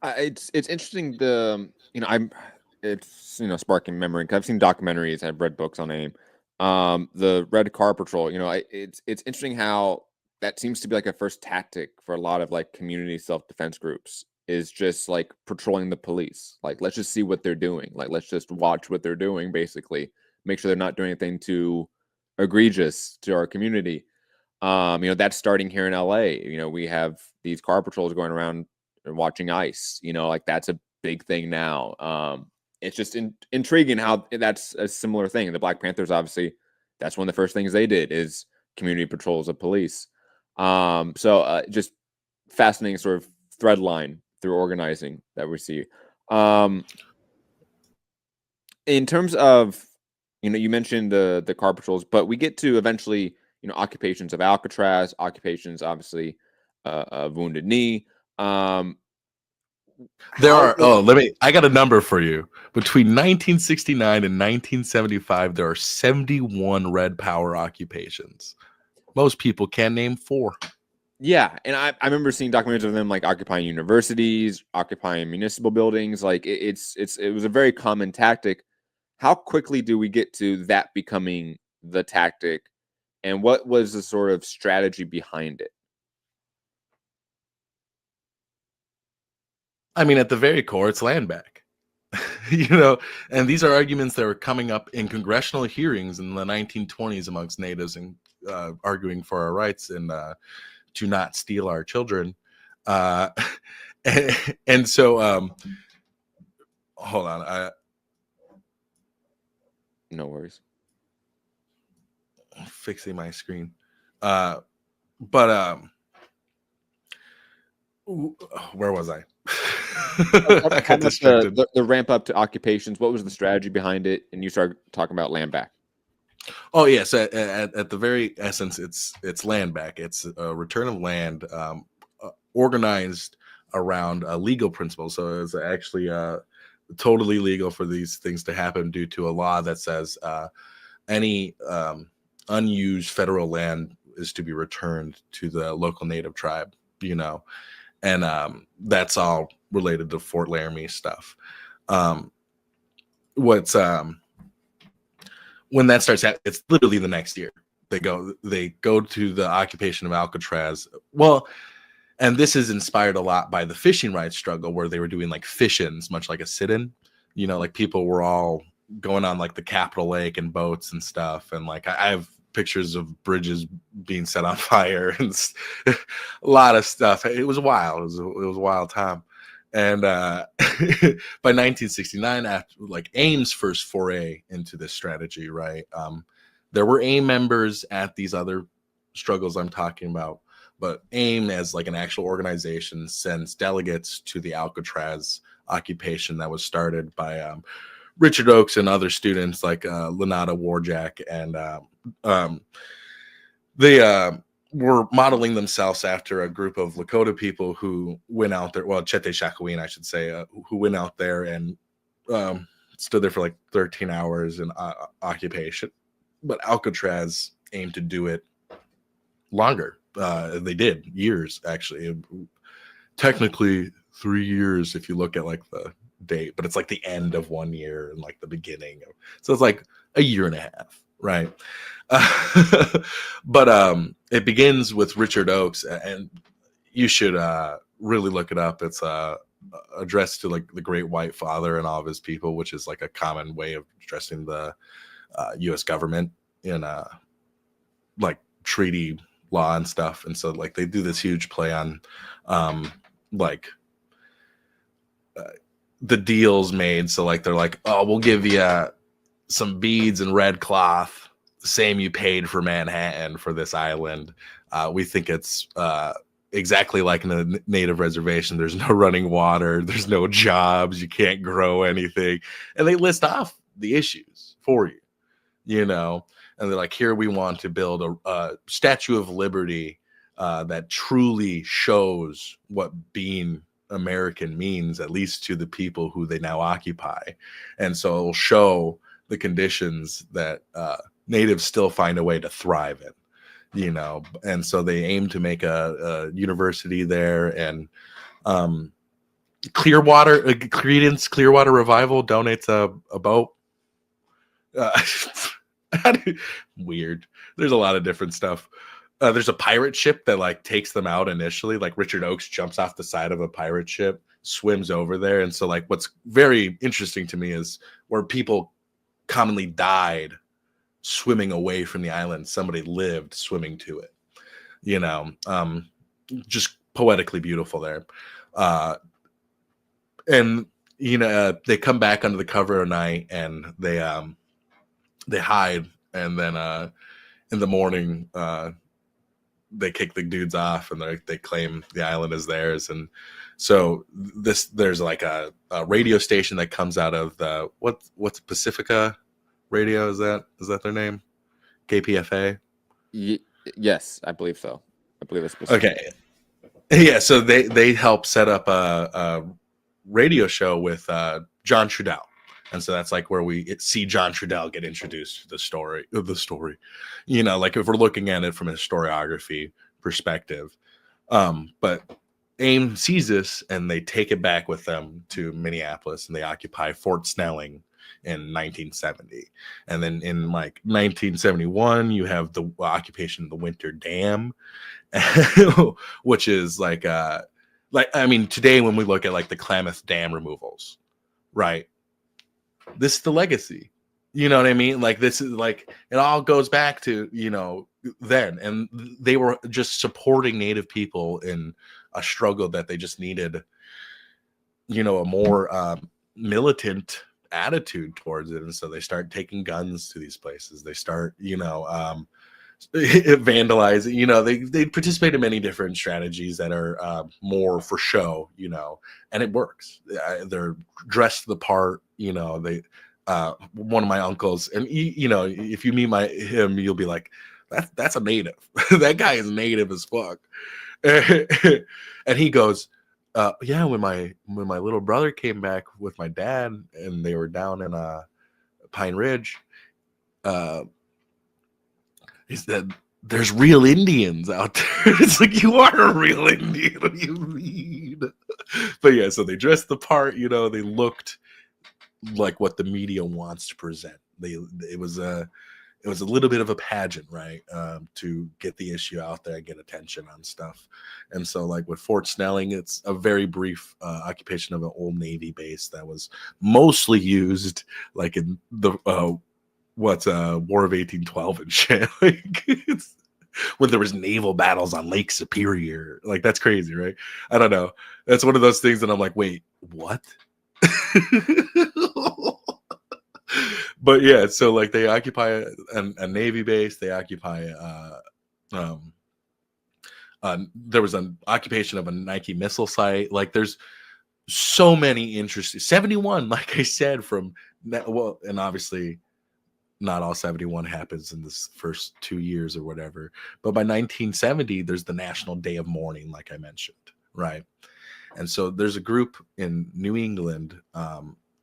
It's interesting. I'm it's sparking memory 'cause I've seen documentaries, I've read books on AIM. The Red Car Patrol. It's interesting how that seems to be like a first tactic for a lot of like community self defense groups is just like patrolling the police. Like let's just see what they're doing. Like let's just watch what they're doing. Basically, make sure they're not doing anything too egregious to our community. That's starting here in LA. We have these car patrols going around and watching ICE. Like that's a big thing now. It's just intriguing how that's a similar thing. The Black Panthers, obviously, that's one of the first things they did is community patrols of police. Just fascinating sort of thread line through organizing that we see. In terms of, you mentioned the car patrols, but we get to eventually, occupations of Alcatraz, occupations, obviously, of Wounded Knee. I got a number for you. Between 1969 and 1975, there are 71 Red Power occupations. Most people can name 4. Yeah, and I remember seeing documentaries of them like occupying universities, occupying municipal buildings. Like it was a very common tactic. How quickly do we get to that becoming the tactic, and what was the sort of strategy behind it? I mean, at the very core, it's land back. And these are arguments that were coming up in congressional hearings in the 1920s amongst natives and arguing for our rights and to not steal our children. And so, hold on. No worries. I'm fixing my screen. Where was I? I got distracted. The ramp up to occupations. What was the strategy behind it? And you started talking about land back. Oh yes, at the very essence, it's land back. It's a return of land organized around legal principles. So it's actually totally legal for these things to happen due to a law that says any unused federal land is to be returned to the local native tribe. And that's all related to Fort Laramie stuff. When that starts happening, it's literally the next year. They go to the occupation of Alcatraz. Well, and this is inspired a lot by the fishing rights struggle, where they were doing like fish-ins, much like a sit-in. Like people were all going on like the Capitol Lake and boats and stuff. And like I have pictures of bridges being set on fire and a lot of stuff. It was wild. It was a wild time. And by 1969, after like AIM's first foray into this strategy, right? There were AIM members at these other struggles I'm talking about, but AIM as like an actual organization sends delegates to the Alcatraz occupation that was started by Richard Oakes and other students like Lenata Warjack, and they were modeling themselves after a group of Lakota people who went out there, well, Chete Shakowin, I should say, who went out there and stood there for like 13 hours in occupation. But Alcatraz aimed to do it longer. They did years, actually. Technically 3 years if you look at like the date, but it's like the end of 1 year and like the beginning. So it's like a year and a half, right? But it begins with Richard Oakes, and you should really look it up. It's addressed to like the Great White Father and all of his people, which is like a common way of addressing the U.S. government in like treaty law and stuff. And so like they do this huge play on the deals made. So like they're like, oh, we'll give you some beads and red cloth, the same you paid for Manhattan for this island. We think it's exactly like in a native reservation. There's no running water, there's no jobs, you can't grow anything. And they list off the issues for you, you know, and they're like, here we want to build a Statue of Liberty that truly shows what being American means, at least to the people who they now occupy. And so it'll show the conditions that natives still find a way to thrive in, you know. And so they aim to make a university there. And Creedence Clearwater Revival donates a boat. Uh, Weird. There's a lot of different stuff. There's a pirate ship that like takes them out initially. Like Richard Oakes jumps off the side of a pirate ship, swims over there, and so like what's very interesting to me is where people commonly died swimming away from the island, somebody lived swimming to it. You know, just poetically beautiful there. And you know, they come back under the cover of night and they hide, and then in the morning they kick the dudes off and they claim the island is theirs. And so there's like a radio station that comes out of the what's Pacifica Radio, is that their name? KPFA? Yes, I believe so. I believe it's okay. Yeah, so they help set up a radio show with John Trudell. And so that's like where we see John Trudell get introduced to the story. You know, like if we're looking at it from a historiography perspective. But AIM sees this and they take it back with them to Minneapolis and they occupy Fort Snelling in 1970. And then in like 1971, you have the occupation of the Winter Dam, which is like I mean, today when we look at like the Klamath Dam removals, right? This is the legacy. You know what I mean? Like this is like it all goes back to, you know, then, and they were just supporting Native people in a struggle that they just needed, you know, a more militant attitude towards it. And so they start taking guns to these places. They start, you know, vandalizing, you know, they participate in many different strategies that are more for show, you know, and it works. They're dressed the part, you know. They one of my uncles, and you know, if you meet him, you'll be like, that's a native. That guy is native as fuck. And he goes, yeah, when my little brother came back with my dad and they were down in Pine Ridge, he said, there's real Indians out there. It's like, you are a real Indian. What do you mean? But yeah, so they dressed the part, you know, they looked like what the media wants to present. It was a little bit of a pageant, right? To get the issue out there and get attention on stuff. And so like with Fort Snelling, it's a very brief occupation of an old Navy base that was mostly used like in the War of 1812 and shit. Like when there was naval battles on Lake Superior. Like that's crazy, right? I don't know. That's one of those things that I'm like, wait, what? But yeah, so like they occupy a Navy base. They occupy there was an occupation of a Nike missile site. Like there's so many interesting 71, like I said, from well, and obviously not all 71 happens in this first 2 years or whatever. But by 1970, there's the National Day of Mourning, like I mentioned, right? And so there's a group in New England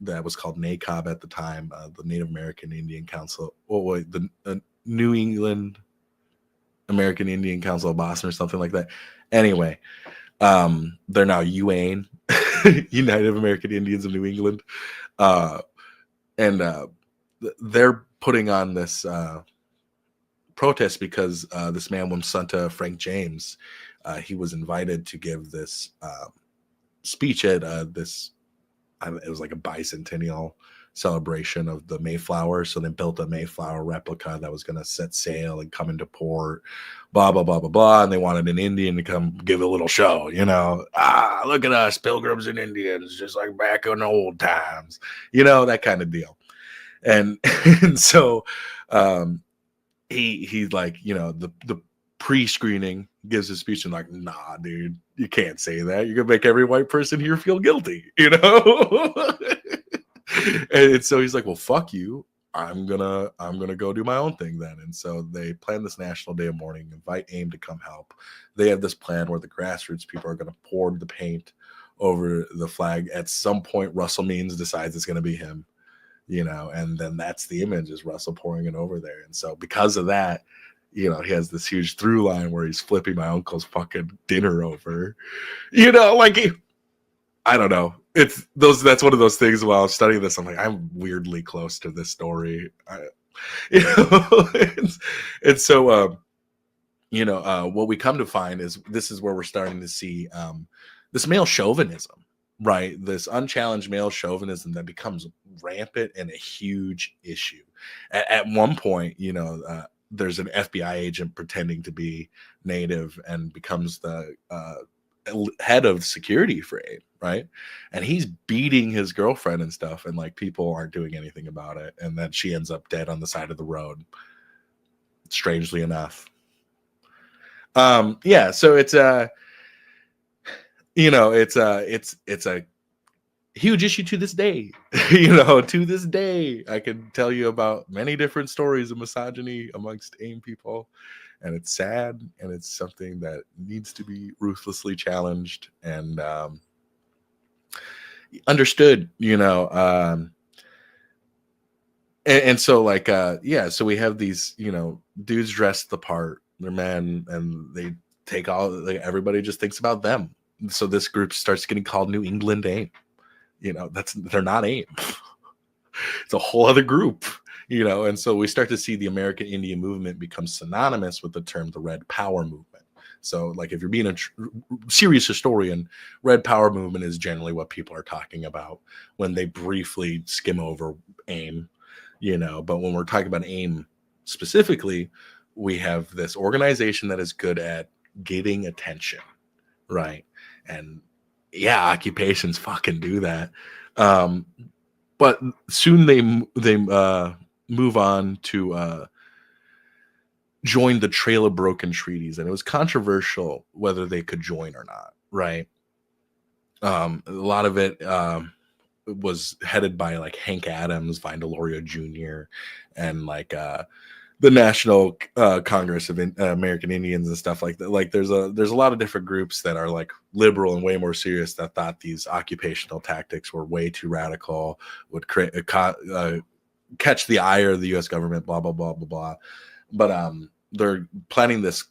that was called NACOB at the time, the Native American Indian Council. The New England American Indian Council of Boston or something like that. Anyway, they're now UAIN, United American Indians of New England. And they're putting on this protest because this man, Wamsunta Frank James, he was invited to give this speech at this, it was like a bicentennial celebration of the Mayflower. So they built a Mayflower replica that was going to set sail and come into port, blah, blah, blah, blah, blah. And they wanted an Indian to come give a little show, you know, look at us, pilgrims and Indians, just like back in the old times, you know, that kind of deal. And so he's like, you know, the pre-screening gives a speech and like, nah, dude, you can't say that. You're gonna make every white person here feel guilty, you know. And so he's like, well, fuck you. I'm gonna go do my own thing then. And so they plan this National Day of Mourning, invite AIM to come help. They have this plan where the grassroots people are gonna pour the paint over the flag. At some point, Russell Means decides it's gonna be him, you know, and then that's the image, is Russell pouring it over there. And so because of that, you know, he has this huge through line where he's flipping my uncle's fucking dinner over, you know, like I don't know. It's those. That's one of those things. While studying this, I'm like, I'm weirdly close to this story. You know, and so what we come to find is this is where we're starting to see this male chauvinism, right? This unchallenged male chauvinism that becomes rampant and a huge issue. At one point, there's an FBI agent pretending to be native and becomes the head of security for AIM, right? And he's beating his girlfriend and stuff, and like people aren't doing anything about it. And then she ends up dead on the side of the road, strangely enough. So it's it's a huge issue to this day. To this day, I can tell you about many different stories of misogyny amongst AIM people, and it's sad, and it's something that needs to be ruthlessly challenged and understood. And so like so we have these dudes dressed the part, they're men, and they take everybody just thinks about them. So this group starts getting called New England AIM. They're not AIM. It's a whole other group. And so we start to see the American Indian movement become synonymous with the term the Red Power movement. So like if you're being a serious historian, Red Power movement is generally what people are talking about when they briefly skim over AIM. But when we're talking about AIM specifically, we have this organization that is good at getting attention, right? And yeah, occupations fucking do that. But soon they move on to join the Trail of Broken Treaties, and it was controversial whether they could join or not, right? A lot of it was headed by like Hank Adams, Vine Deloria Jr., and like the National Congress of American Indians and stuff like that. Like there's a lot of different groups that are like liberal and way more serious that thought these occupational tactics were way too radical, would create catch the ire of the U.S. government, blah blah blah blah blah. But they're planning this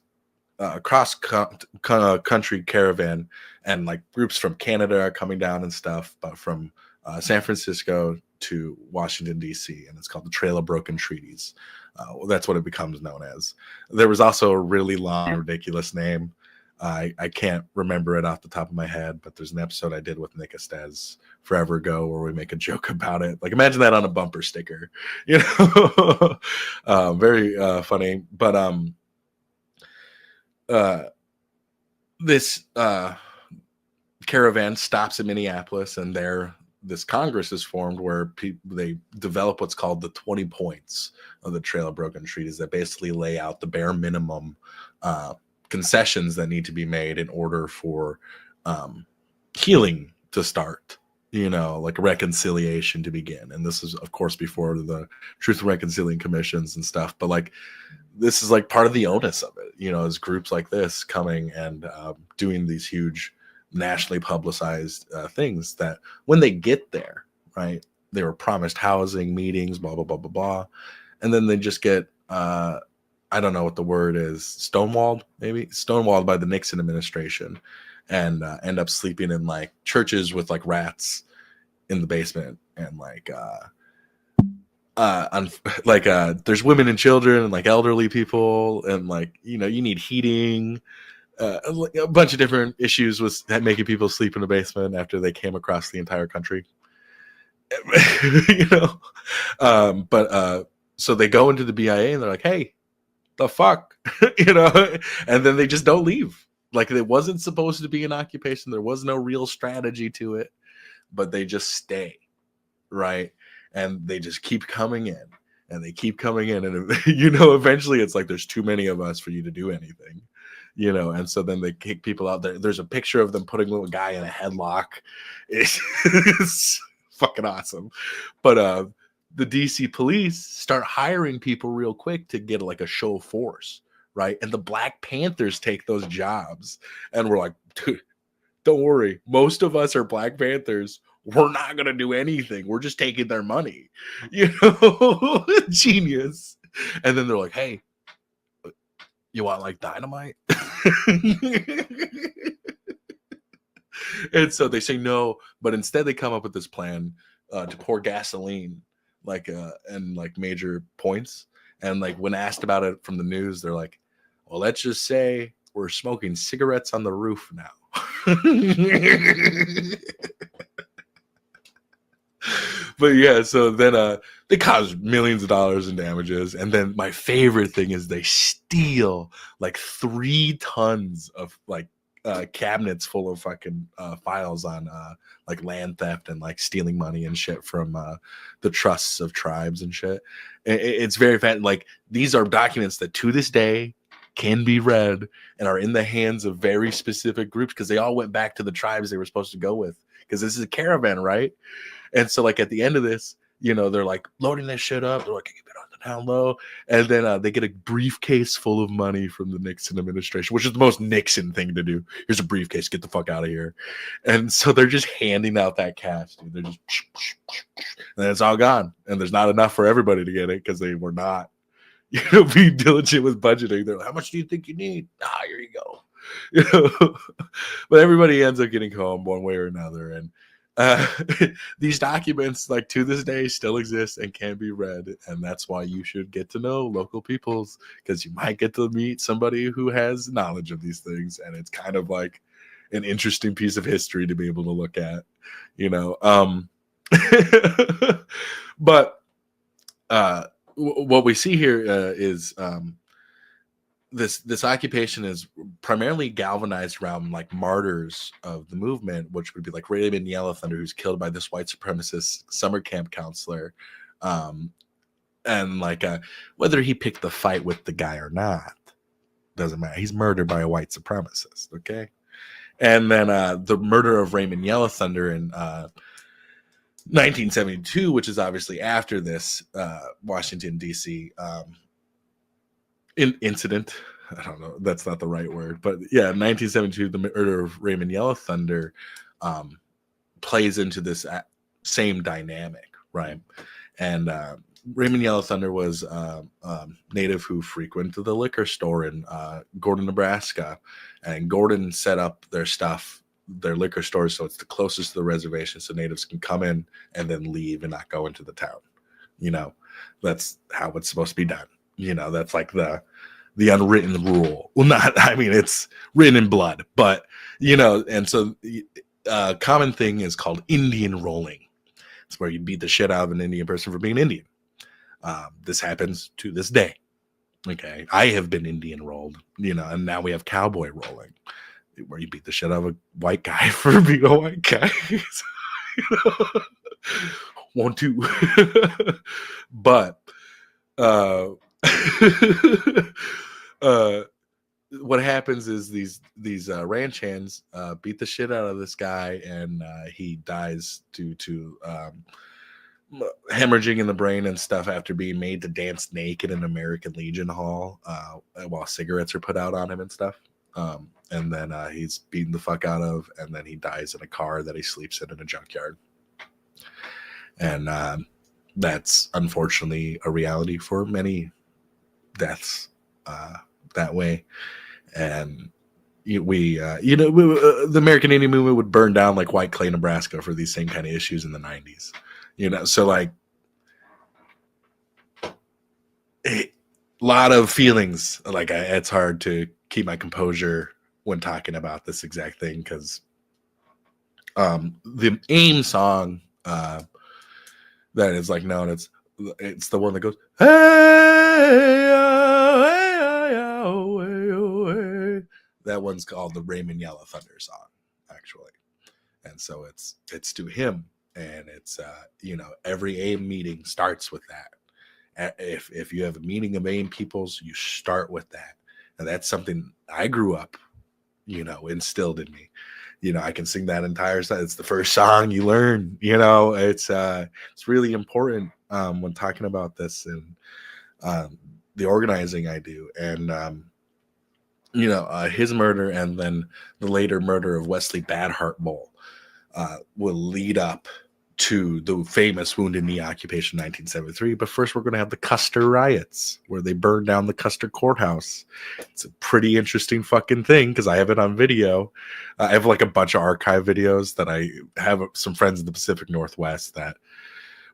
cross country caravan, and like groups from Canada are coming down and stuff, but from San Francisco to Washington, D.C., and it's called the Trail of Broken Treaties. That's what it becomes known as. There was also a really long, ridiculous name. I can't remember it off the top of my head, but there's an episode I did with Nick Estes forever ago where we make a joke about it. Like imagine that on a bumper sticker, very funny. But this caravan stops in Minneapolis, and this Congress is formed where they develop what's called the 20 points of the Trail of Broken Treaties that basically lay out the bare minimum concessions that need to be made in order for healing to start, like reconciliation to begin. And this is, of course, before the Truth and Reconciliation Commissions and stuff. But like, this is like part of the onus of it, is groups like this coming and doing these huge nationally publicized things that when they get there, right, they were promised housing, meetings, blah, blah, blah, blah, blah. And then they just get, I don't know what the word is, stonewalled by the Nixon administration, and end up sleeping in like churches with like rats in the basement. And like, there's women and children and like elderly people, and like, you need heating, a bunch of different issues with making people sleep in the basement after they came across the entire country. So they go into the BIA and they're like, hey, the fuck, and then they just don't leave. Like it wasn't supposed to be an occupation. There was no real strategy to it, but they just stay, right? And they just keep coming in, and they keep coming in, and eventually it's like there's too many of us for you to do anything. And so then they kick people out there. There's a picture of them putting a little guy in a headlock. It's fucking awesome. But the DC police start hiring people real quick to get like a show of force, right? And the Black Panthers take those jobs, and we're like, dude, don't worry. Most of us are Black Panthers. We're not gonna do anything. We're just taking their money, Genius. And then they're like, hey, you want like dynamite? And so they say no, but instead they come up with this plan to pour gasoline and like major points. And like when asked about it from the news, they're like, well, let's just say we're smoking cigarettes on the roof now. But yeah, so then they cause millions of dollars in damages. And then my favorite thing is they steal like 3 tons of like cabinets full of fucking files on like land theft and like stealing money and shit from the trusts of tribes and shit. It's very fat. Like these are documents that to this day can be read and are in the hands of very specific groups because they all went back to the tribes they were supposed to go with, because this is a caravan, right? And so like at the end of this, you know, they're like loading this shit up. They're like, keep it on the down low. And then they get a briefcase full of money from the Nixon administration, which is the most Nixon thing to do. Here's a briefcase. Get the fuck out of here. And so they're just handing out that cash, dude. They're just, and it's all gone. And there's not enough for everybody to get it because they were not, you know, being diligent with budgeting. They're like, how much do you think you need? Here you go. You know, but everybody ends up getting home one way or another. And these documents, like to this day, still exist and can be read, and that's why you should get to know local peoples, because you might get to meet somebody who has knowledge of these things, and it's kind of like an interesting piece of history to be able to look at, you know. But what we see here is this occupation is primarily galvanized around like martyrs of the movement, which would be like Raymond Yellow Thunder, who's killed by this white supremacist summer camp counselor. And like whether he picked the fight with the guy or not doesn't matter. He's murdered by a white supremacist. Okay. And then the murder of Raymond Yellow Thunder in 1972, which is obviously after this Washington, D.C. Incident. I don't know. That's not the right word. But yeah, 1972, the murder of Raymond Yellow Thunder plays into this same dynamic, right? And Raymond Yellow Thunder was a native who frequented the liquor store in Gordon, Nebraska. And Gordon set up their liquor stores, so it's the closest to the reservation, so natives can come in and then leave and not go into the town. You know, that's how it's supposed to be done. You know, that's like the unwritten rule. Well, not, I mean, it's written in blood, but, you know, and so a common thing is called Indian rolling. It's where you beat the shit out of an Indian person for being Indian. This happens to this day. Okay. I have been Indian rolled, you know, and now we have cowboy rolling, where you beat the shit out of a white guy for being a white guy. You know? 1, 2. But, what happens is these ranch hands beat the shit out of this guy, and he dies due to hemorrhaging in the brain and stuff after being made to dance naked in American Legion Hall while cigarettes are put out on him and stuff. And then he's beaten the fuck out of, and then he dies in a car that he sleeps in a junkyard. And that's unfortunately a reality for many deaths that way. And the American Indian movement would burn down like White Clay, Nebraska for these same kind of issues in the 90s. You know, so like a lot of feelings. Like it's hard to keep my composure when talking about this exact thing, because the AIM song that is like known, it's the one that goes, hey, that one's called the Raymond Yellow Thunder song, actually. And so it's to him, and it's you know, every AIM meeting starts with that. If you have a meeting of AIM peoples, you start with that. And that's something I grew up, you know, instilled in me. You know, I can sing that entire song. It's the first song you learn, you know. It's really important when talking about this and the organizing I do. And you know, his murder and then the later murder of Wesley Badhart Bull will lead up to the famous Wounded Knee occupation 1973. But first, we're going to have the Custer riots, where they burned down the Custer courthouse. It's a pretty interesting fucking thing because I have it on video. I have like a bunch of archive videos that I have some friends in the Pacific Northwest that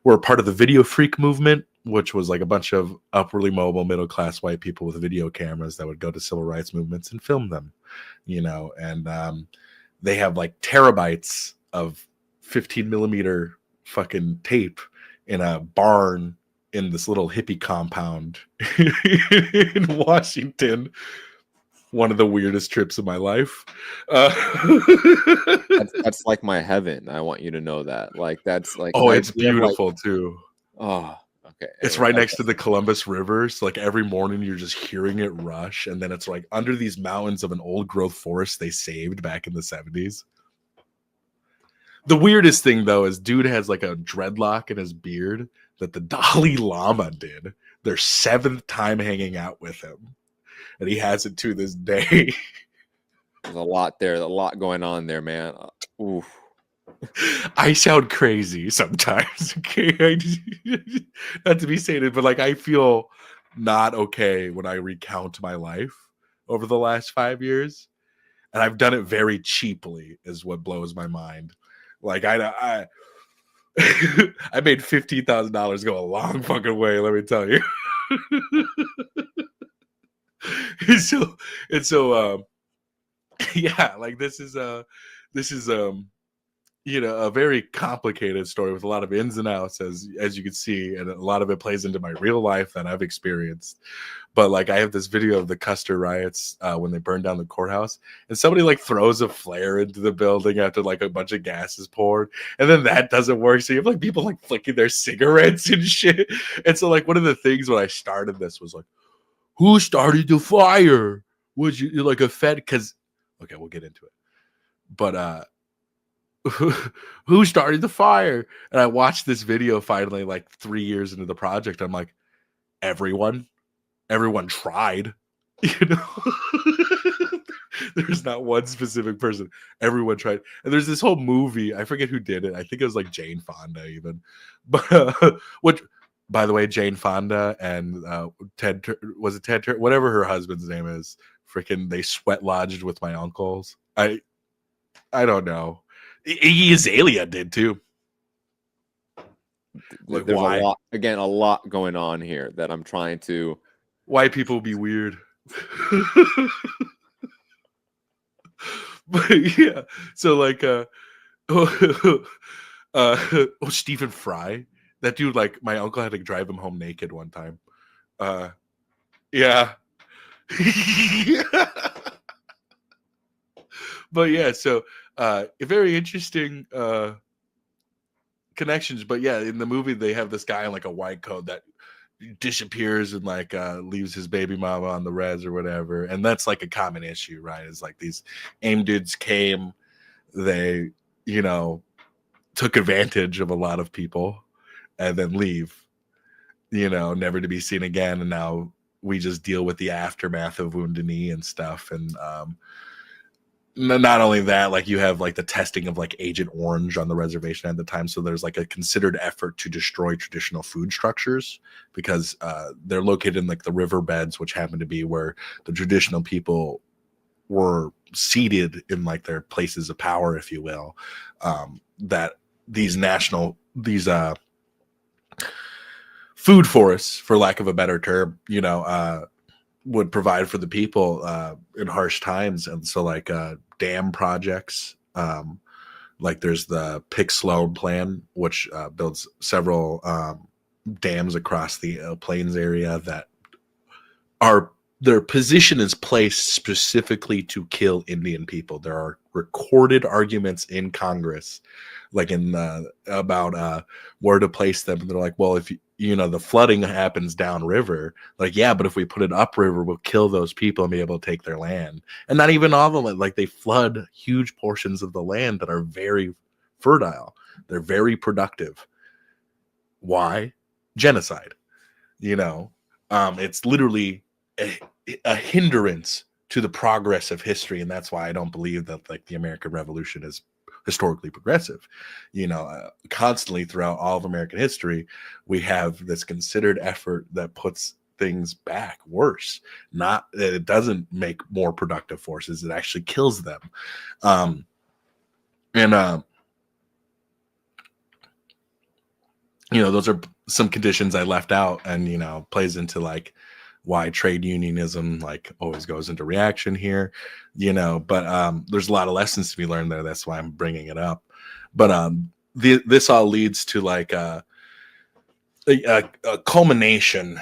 were part of the video freak movement, which was like a bunch of upwardly mobile middle class white people with video cameras that would go to civil rights movements and film them, you know, and they have like terabytes of 15 millimeter fucking tape in a barn in this little hippie compound in Washington. One of the weirdest trips of my life. That's like my heaven. I want you to know that. Like that's like oh, it's beautiful like, too. Oh, okay. It's right next to the Columbus River. So like every morning you're just hearing it rush. And then it's like under these mountains of an old growth forest they saved back in the 70s. The weirdest thing though is dude has like a dreadlock in his beard that the Dalai Lama did. Their 7th time hanging out with him. And he has it to this day. There's a lot there, a lot going on there, man. Oof. I sound crazy sometimes. Okay, not to be sated, but like I feel not okay when I recount my life over the last 5 years, and I've done it very cheaply, is what blows my mind. Like I I made $15,000 go a long fucking way. Let me tell you. so yeah, like this is you know, a very complicated story with a lot of ins and outs, as you can see, and a lot of it plays into my real life that I've experienced. But like I have this video of the Custer riots when they burned down the courthouse, and somebody like throws a flare into the building after like a bunch of gas is poured, and then that doesn't work. So you have like people like flicking their cigarettes and shit. And so like one of the things when I started this was like, who started the fire? Was you like a Fed? Because okay, we'll get into it. But who started the fire? And I watched this video finally like 3 years into the project. I'm like, everyone tried, you know. There's not one specific person. Everyone tried. And there's this whole movie, I forget who did it. I think it was like Jane Fonda even. But which, by the way, Jane Fonda and Ted whatever her husband's name is, freaking they sweat lodged with my uncles. I don't know. Iggy Azalea did too. Like, there's a lot going on here that I'm trying to. White people be weird. But yeah, so like Stephen Fry, that dude, like my uncle had to drive him home naked one time. Yeah. But yeah, so very interesting connections. But yeah, in the movie they have this guy in like a white coat that disappears and like leaves his baby mama on the res or whatever, and that's like a common issue, right? It's like these AIM dudes came, they, you know, took advantage of a lot of people and then leave, you know, never to be seen again. And now we just deal with the aftermath of Wounded Knee and stuff. And not only that, like you have like the testing of like Agent Orange on the reservation at the time. So there's like a considered effort to destroy traditional food structures because they're located in like the riverbeds, which happen to be where the traditional people were seated in like their places of power, if you will. That these food forests, for lack of a better term, you know, would provide for the people in harsh times. And so like dam projects, like there's the Pick Sloan plan, which builds several dams across the plains area that are, their position is placed specifically to kill Indian people. There are recorded arguments in Congress, like in about where to place them. And they're like, well, if you know, the flooding happens downriver, like, yeah, but if we put it upriver, we'll kill those people and be able to take their land. And not even all of them, like they flood huge portions of the land that are very fertile. They're very productive. Why? Genocide. You know, it's literally a hindrance to the progress of history. And that's why I don't believe that like the American Revolution historically progressive. Constantly throughout all of American history, we have this considered effort that puts things back worse. Not that it doesn't make more productive forces, it actually kills them. And those are some conditions I left out, and plays into like why trade unionism like always goes into reaction here, but there's a lot of lessons to be learned there. That's why I'm bringing it up. But this all leads to like a culmination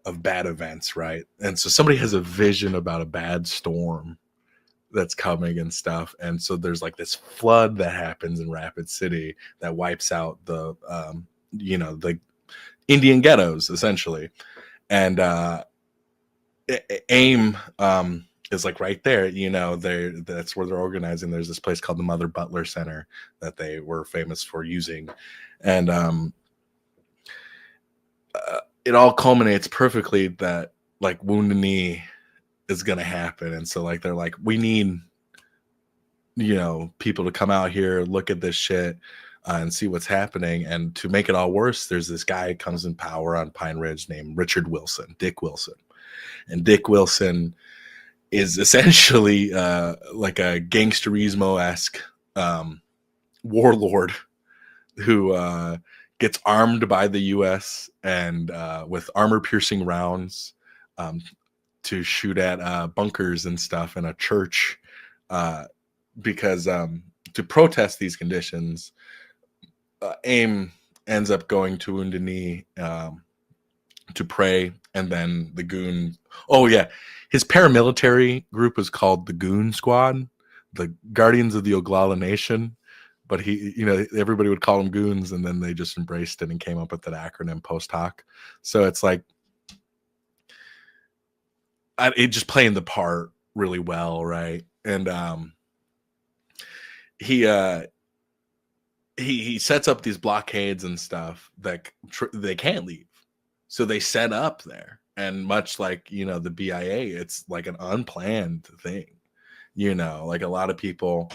of bad events, right? And so somebody has a vision about a bad storm that's coming and stuff, and so there's like this flood that happens in Rapid City that wipes out the the Indian ghettos essentially. And AIM is like right there, that's where they're organizing. There's this place called the Mother Butler Center that they were famous for using. And it all culminates perfectly that like Wounded Knee is going to happen. And so like, they're like, we need, people to come out here, look at this shit and see what's happening. And to make it all worse, there's this guy who comes in power on Pine Ridge named Dick Wilson. And Dick Wilson is essentially like a gangsterismo-esque warlord who gets armed by the U.S. and with armor-piercing rounds to shoot at bunkers and stuff in a church because to protest these conditions, AIM ends up going to Wounded Knee to pray, and then the goon. Oh yeah, his paramilitary group was called the Goon Squad, the Guardians of the Oglala Nation. But everybody would call them goons, and then they just embraced it and came up with that acronym post hoc. So it's like it just playing the part really well, right? And he sets up these blockades and stuff that they can't leave. So they set up there, and much like, the BIA, it's like an unplanned thing, like a lot of people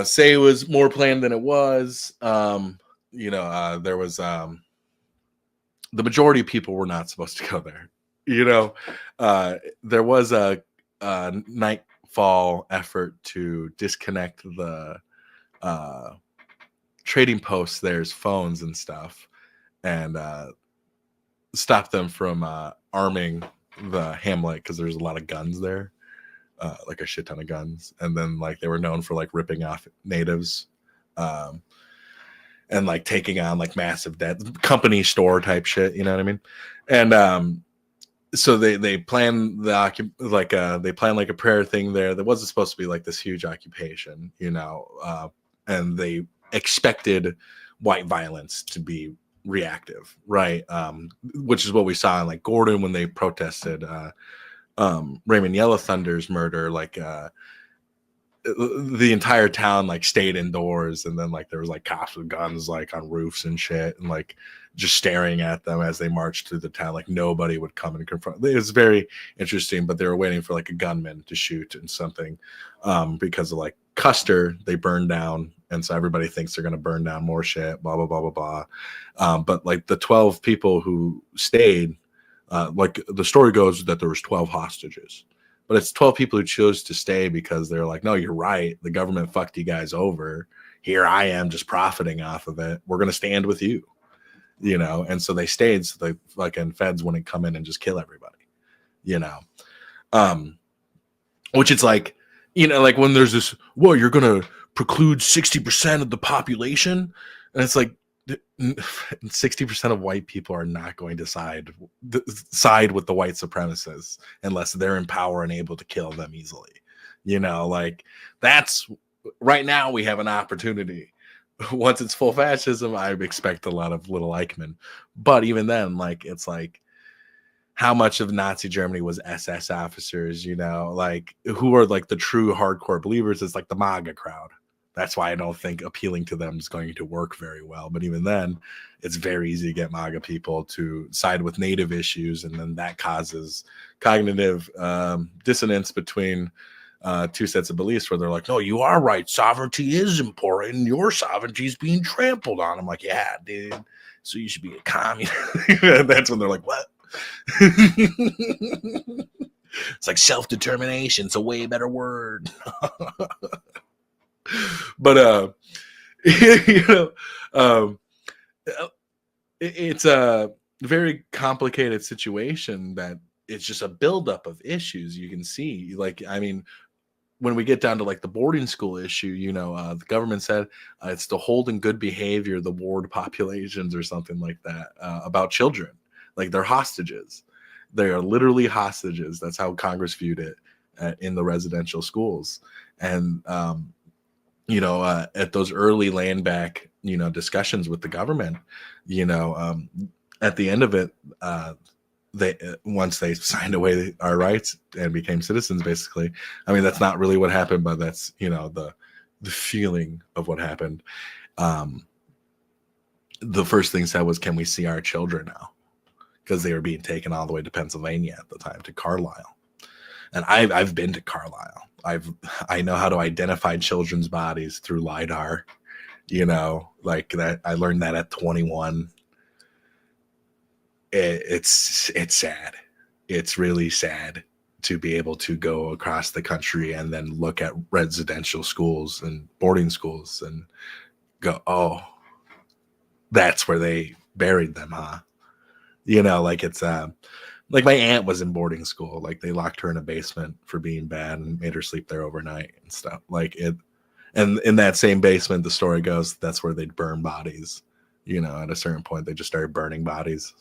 say it was more planned than it was. There was the majority of people were not supposed to go there. There was a nightfall effort to disconnect the trading posts, there's phones and stuff, and stop them from arming the hamlet because there's a lot of guns there, like a shit ton of guns. And then like they were known for like ripping off natives and like taking on like massive debt, company store type shit, you know what I mean? And so they planned they planned like a prayer thing there that wasn't supposed to be like this huge occupation, and they expected white violence to be reactive, right? Which is what we saw in like Gordon when they protested Raymond Yellow Thunder's murder. Like the entire town like stayed indoors, and then like there was like cops with guns like on roofs and shit, and like just staring at them as they marched through the town. Like nobody would come and confront. It was very interesting, but they were waiting for like a gunman to shoot and something because of like Custer they burned down, and so everybody thinks they're going to burn down more shit, blah blah blah blah blah. But like the 12 people who stayed, like the story goes that there was 12 hostages, but it's 12 people who chose to stay because they're like, no, you're right, the government fucked you guys over, here I am just profiting off of it, we're going to stand with you, and so they stayed so the fucking feds wouldn't come in and just kill everybody, which it's like, like when there's this, well, you're going to preclude 60% of the population, and it's like 60% of white people are not going to side with the white supremacists unless they're in power and able to kill them easily. Like that's right now we have an opportunity. Once it's full fascism, I expect a lot of little Eichmann. But even then, like it's like how much of Nazi Germany was SS officers, like who are like the true hardcore believers? It's like the MAGA crowd. That's why I don't think appealing to them is going to work very well. But even then, it's very easy to get MAGA people to side with native issues. And then that causes cognitive dissonance between two sets of beliefs where they're like, no, you are right. Sovereignty is important. Your sovereignty is being trampled on. I'm like, yeah, dude. So you should be a communist. That's when they're like, what? It's like self-determination. It's a way better word. But, you know, it's a very complicated situation that it's just a buildup of issues you can see. Like, I mean, when we get down to like the boarding school issue, you know, the government said it's to hold in good behavior the ward populations or something like that about children. Like they're hostages. They are literally hostages. That's how Congress viewed it in the residential schools. And, you know, at those early land back, you know, discussions with the government, you know, at the end of it, they once they signed away our rights and became citizens, basically. I mean, that's not really what happened, but that's, you know, the feeling of what happened. The first thing said was, can we see our children now? Because they were being taken all the way to Pennsylvania at the time, to Carlisle. And I've been to Carlisle. I know how to identify children's bodies through LiDAR, you know, like that. I learned that at 21. It's sad. It's really sad to be able to go across the country and then look at residential schools and boarding schools and go, oh, that's where they buried them, huh? You know, like it's like my aunt was in boarding school. Like they locked her in a basement for being bad and made her sleep there overnight and stuff. Like it, and in that same basement, the story goes, that's where they'd burn bodies. You know, at a certain point, they just started burning bodies